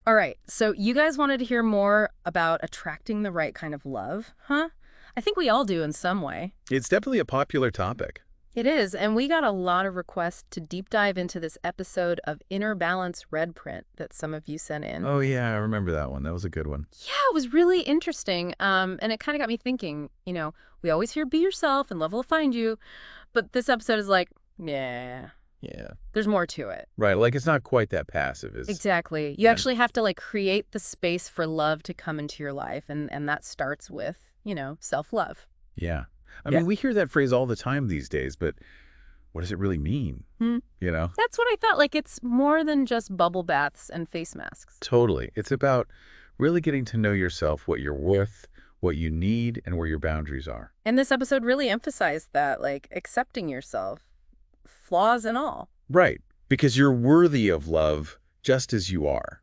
All right, so you guys wanted to hear more about attracting the right kind of love, huh? I think we all do in some way. It's definitely a popular topic. It is, and we got a lot of requests to deep dive into this episode of Inner Balance Red Print that some of you sent in. Oh, yeah, I remember that one. That was a good one. Yeah, it was really interesting, and it kind of got me thinking, we always hear be yourself and love will find you, but this episode is like, yeah, Yeah. there's more to it. Right, like it's not quite that passive as Exactly. You and actually have to create the space for love to come into your life, and that starts with, self-love. yeah. I Yeah. mean, we hear that phrase all the time these days, but what does it really mean? Hmm. You know? That's what I thought. It's more than just bubble baths and face masks. Totally. It's about really getting to know yourself, what you're worth, what you need, and where your boundaries are. And this episode really emphasized that, accepting yourself, flaws and all. Right. Because you're worthy of love just as you are,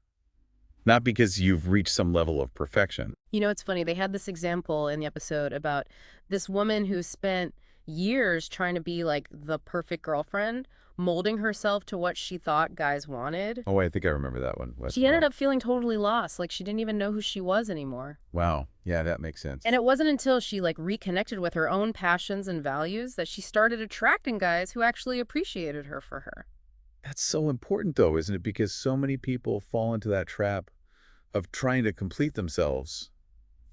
not because you've reached some level of perfection. It's funny. They had this example in the episode about this woman who spent years trying to be the perfect girlfriend, molding herself to what she thought guys wanted. Oh, I think I remember that one. She ended up feeling totally lost. She didn't even know who she was anymore. Wow. Yeah, that makes sense. And it wasn't until she reconnected with her own passions and values that she started attracting guys who actually appreciated her for her. That's so important, though, isn't it? Because so many people fall into that trap of trying to complete themselves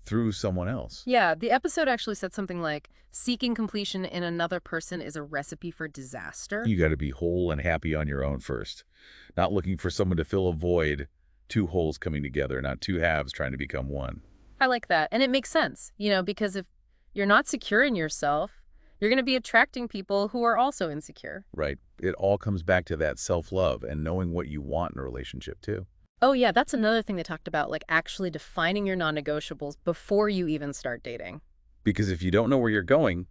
through someone else. Yeah, the episode actually said something like, seeking completion in another person is a recipe for disaster. You got to be whole and happy on your own first, not looking for someone to fill a void, two wholes coming together, not two halves trying to become one. I like that. And it makes sense, because if you're not secure in yourself, you're going to be attracting people who are also insecure. Right. It all comes back to that self-love and knowing what you want in a relationship, too. Oh, yeah, that's another thing they talked about, actually defining your non-negotiables before you even start dating. Because if you don't know where you're going,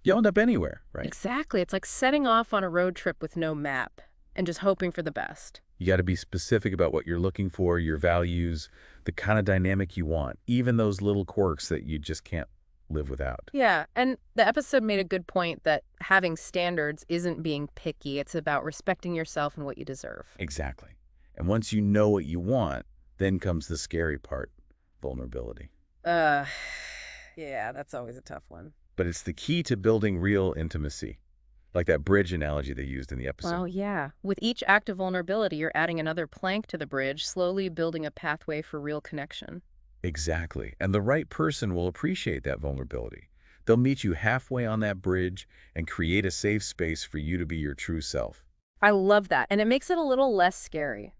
you'll end up anywhere, right? Exactly. It's like setting off on a road trip with no map and just hoping for the best. You got to be specific about what you're looking for, your values, the kind of dynamic you want, even those little quirks that you just can't live without. Yeah, and the episode made a good point that having standards isn't being picky. It's about respecting yourself and what you deserve. Exactly. And once you know what you want, then comes the scary part, vulnerability. Uh, yeah, that's always a tough one. But it's the key to building real intimacy, like that bridge analogy they used in the episode. Well, yeah. With each act of vulnerability, you're adding another plank to the bridge, slowly building a pathway for real connection. Exactly. And the right person will appreciate that vulnerability. They'll meet you halfway on that bridge and create a safe space for you to be your true self. I love that. And it makes it a little less scary.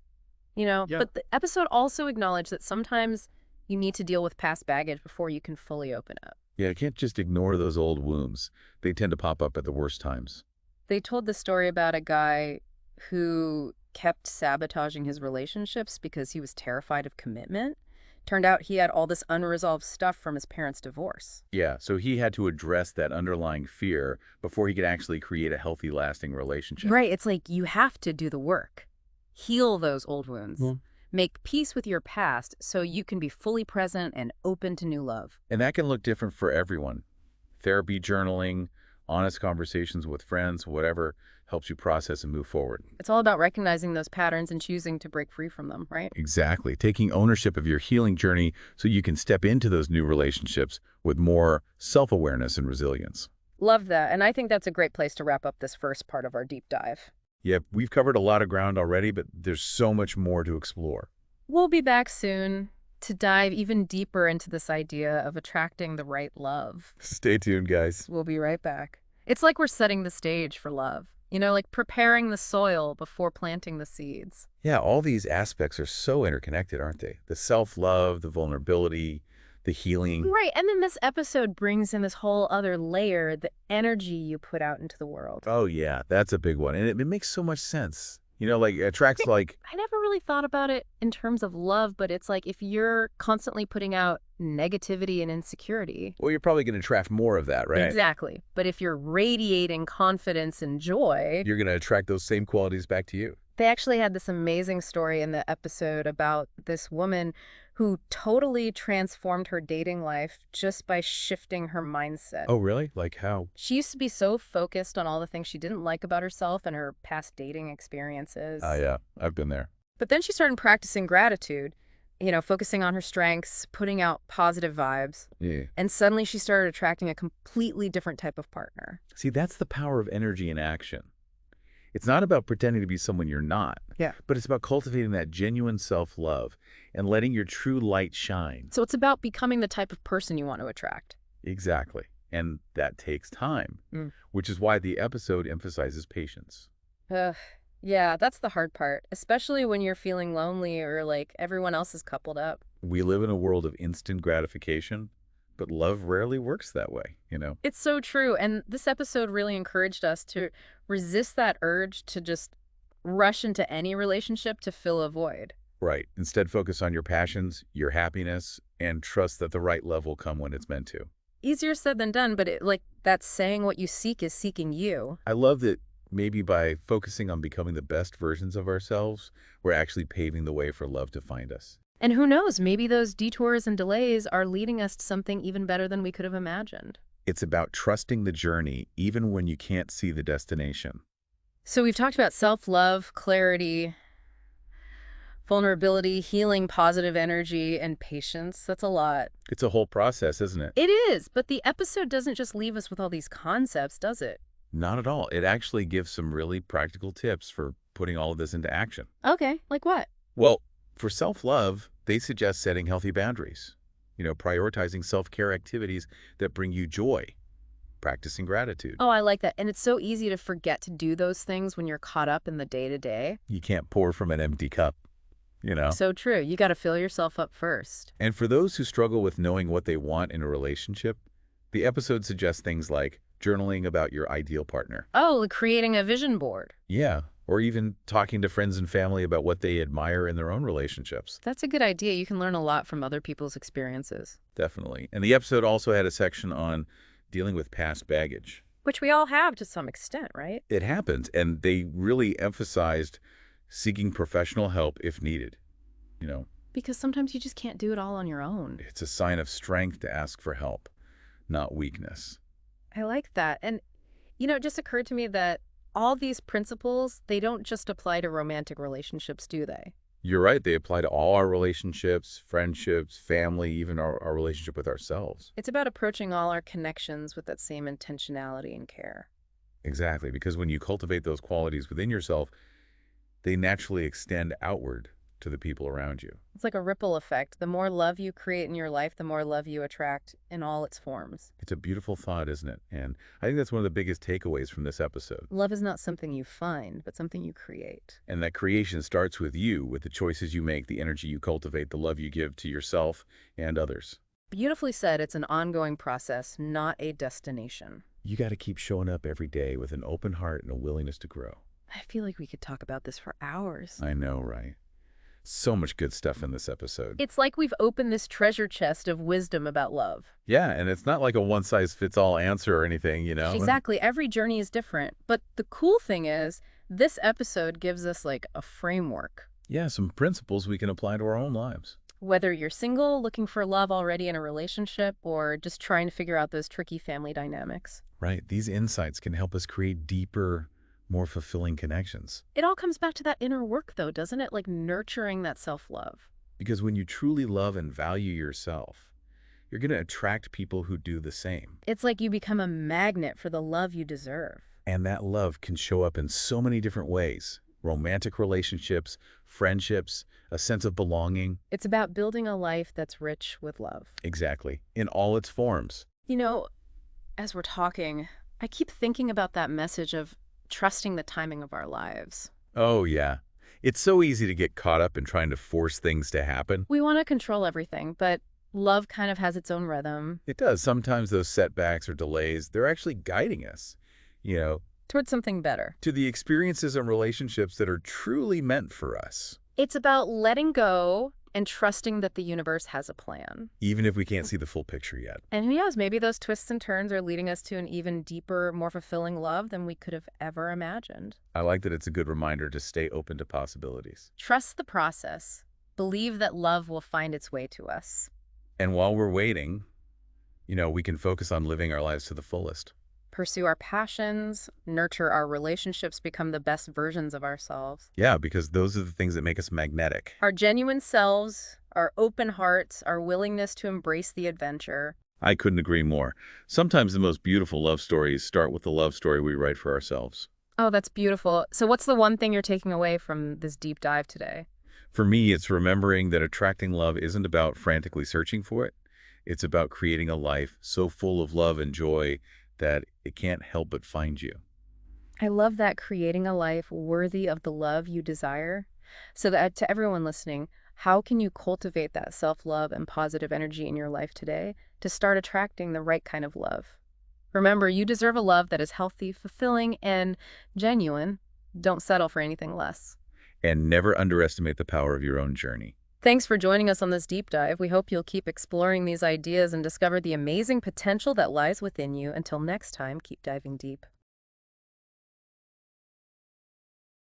Yeah. But the episode also acknowledged that sometimes you need to deal with past baggage before you can fully open up. Yeah, you can't just ignore those old wounds. They tend to pop up at the worst times. They told the story about a guy who kept sabotaging his relationships because he was terrified of commitment. Turned out he had all this unresolved stuff from his parents' divorce. Yeah, so he had to address that underlying fear before he could actually create a healthy, lasting relationship. Right, it's like you have to do the work. Heal those old wounds. Mhm. Make peace with your past so you can be fully present and open to new love. And that can look different for everyone. Therapy, journaling, honest conversations with friends, whatever helps you process and move forward. It's all about recognizing those patterns and choosing to break free from them, right? Exactly. Taking ownership of your healing journey so you can step into those new relationships with more self-awareness and resilience. Love that. And I think that's a great place to wrap up this first part of our deep dive. Yeah, we've covered a lot of ground already, but there's so much more to explore. We'll be back soon to dive even deeper into this idea of attracting the right love. Stay tuned, guys. We'll be right back. It's like we're setting the stage for love. Preparing the soil before planting the seeds. Yeah, all these aspects are so interconnected, aren't they? The self-love, the vulnerability, the healing. Right, and then this episode brings in this whole other layer, the energy you put out into the world. Oh, yeah, that's a big one. And it makes so much sense. It attracts like, I never really thought about it in terms of love, but it's like if you're constantly putting out negativity and insecurity. well, you're probably going to attract more of that, right? Exactly. But if you're radiating confidence and joy, You're going to attract those same qualities back to you. they actually had this amazing story in the episode about this woman who totally transformed her dating life just by shifting her mindset. Oh, really? Like how? She used to be so focused on all the things she didn't like about herself and her past dating experiences. Yeah, I've been there. But then she started practicing gratitude, focusing on her strengths, putting out positive vibes. Yeah. And suddenly she started attracting a completely different type of partner. See, that's the power of energy in action. It's not about pretending to be someone you're not, Yeah. but it's about cultivating that genuine self-love and letting your true light shine. So it's about becoming the type of person you want to attract. Exactly. And that takes time, Mm. which is why the episode emphasizes patience. Ugh. Yeah, that's the hard part, especially when you're feeling lonely or like everyone else is coupled up. We live in a world of instant gratification, but love rarely works that way. It's so true. And this episode really encouraged us to resist that urge to just rush into any relationship to fill a void. Right. Instead, focus on your passions, your happiness, and trust that the right love will come when it's meant to. Easier said than done, but like that saying what you seek is seeking you. I love that maybe by focusing on becoming the best versions of ourselves, we're actually paving the way for love to find us. And who knows, maybe those detours and delays are leading us to something even better than we could have imagined. It's about trusting the journey even when you can't see the destination. So we've talked about self-love, clarity, vulnerability, healing, positive energy, and patience. That's a lot. It's a whole process, isn't it? It is, but the episode doesn't just leave us with all these concepts, does it? Not at all. It actually gives some really practical tips for putting all of this into action. Okay, like what? Well, for self-love, they suggest setting healthy boundaries. Prioritizing self-care activities that bring you joy, practicing gratitude. Oh, I like that. And it's so easy to forget to do those things when you're caught up in the day-to-day. You can't pour from an empty cup. So true. You got to fill yourself up first. And for those who struggle with knowing what they want in a relationship, the episode suggests things like journaling about your ideal partner. Oh, like creating a vision board. Yeah, or even talking to friends and family about what they admire in their own relationships. That's a good idea. You can learn a lot from other people's experiences. Definitely. And the episode also had a section on dealing with past baggage. Which we all have to some extent, right? It happens, and they really emphasized seeking professional help if needed. You know, Because sometimes you just can't do it all on your own. it's a sign of strength to ask for help, not weakness. I like that. And, it just occurred to me that all these principles, they don't just apply to romantic relationships, do they? You're right, they apply to all our relationships, friendships, family, even our relationship with ourselves. It's about approaching all our connections with that same intentionality and care. Exactly, because when you cultivate those qualities within yourself, they naturally extend outward to the people around you. It's like a ripple effect. The more love you create in your life, the more love you attract in all its forms. It's a beautiful thought, isn't it? And I think that's one of the biggest takeaways from this episode. Love is not something you find, but something you create. And that creation starts with you, with the choices you make, the energy you cultivate, the love you give to yourself and others. Beautifully said, it's an ongoing process, not a destination. You got to keep showing up every day with an open heart and a willingness to grow. I feel like we could talk about this for hours. I know, right? So much good stuff in this episode. It's like we've opened this treasure chest of wisdom about love. Yeah, and it's not like a one-size-fits-all answer or anything. Exactly. Every journey is different. But the cool thing is, this episode gives us like a framework. Yeah, some principles we can apply to our own lives. Whether you're single, looking for love already in a relationship, or just trying to figure out those tricky family dynamics. Right. These insights can help us create deeper, more fulfilling connections. It all comes back to that inner work, though, doesn't it? Like nurturing that self-love. Because when you truly love and value yourself, you're going to attract people who do the same. It's like you become a magnet for the love you deserve. And that love can show up in so many different ways. Romantic relationships, friendships, a sense of belonging. It's about building a life that's rich with love. Exactly. In all its forms. As we're talking, I keep thinking about that message of trusting the timing of our lives. Oh, yeah. It's so easy to get caught up in trying to force things to happen. We want to control everything, but love kind of has its own rhythm. It does. Sometimes those setbacks or delays, they're actually guiding us, Towards something better. to the experiences and relationships that are truly meant for us, It's about letting go and trusting that the universe has a plan. even if we can't see the full picture yet. And who knows, maybe those twists and turns are leading us to an even deeper, more fulfilling love than we could have ever imagined. I like that it's a good reminder to stay open to possibilities. Trust the process. Believe that love will find its way to us. And while we're waiting, we can focus on living our lives to the fullest. pursue our passions, nurture our relationships, become the best versions of ourselves. Yeah, because those are the things that make us magnetic. Our genuine selves, our open hearts, our willingness to embrace the adventure. I couldn't agree more. Sometimes the most beautiful love stories start with the love story we write for ourselves. Oh, that's beautiful. So, what's the one thing you're taking away from this deep dive today? For me, it's remembering that attracting love isn't about frantically searching for it. It's about creating a life so full of love and joy that it can't help but find you. I love that, creating a life worthy of the love you desire. So, that to everyone listening, how can you cultivate that self love and positive energy in your life today to start attracting the right kind of love? Remember, you deserve a love that is healthy, fulfilling, and genuine. Don't settle for anything less. And never underestimate the power of your own journey. Thanks for joining us on this deep dive. We hope you'll keep exploring these ideas and discover the amazing potential that lies within you. Until next time, keep diving deep.